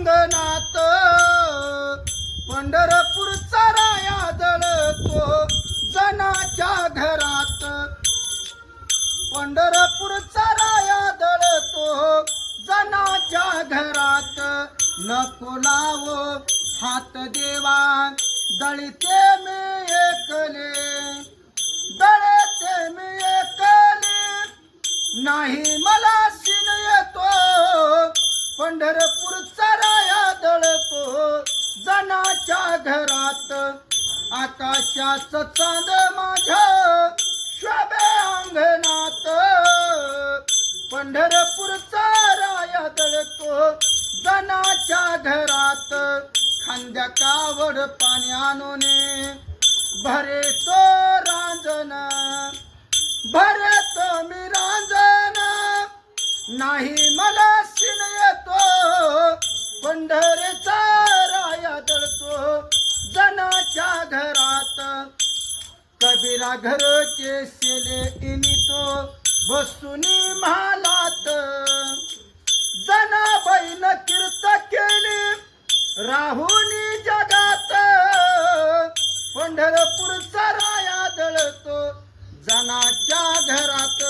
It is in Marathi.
अंगणात पंढरपूरचा राया दळतो जनाच्या घरात पंढरपूरचा राया दळतो जनाच्या घरात नको लावो हात देवा दळीते मी एकले दळते मी एकले नाही मला सीन येतो पंढरपूरचा राया दळतो जनाच्या घरात आकाशाच चांद माझ्या शोभे अंगणात पंढरपूरचा राया दळतो जनाच्या घरात खांद्या कावड पाणी आणूने भरे तो रांजण भरे तो मी रांजण नाही मला सीन येतो पंढरीचा राया दळतो जनाच्या घरात कबीरा घरचे शेले इनितो बसूनी महालात जनाबाईन कीर्त केली राहुनी जगात पंढरपूरचा राया दळतो जनाच्या घरात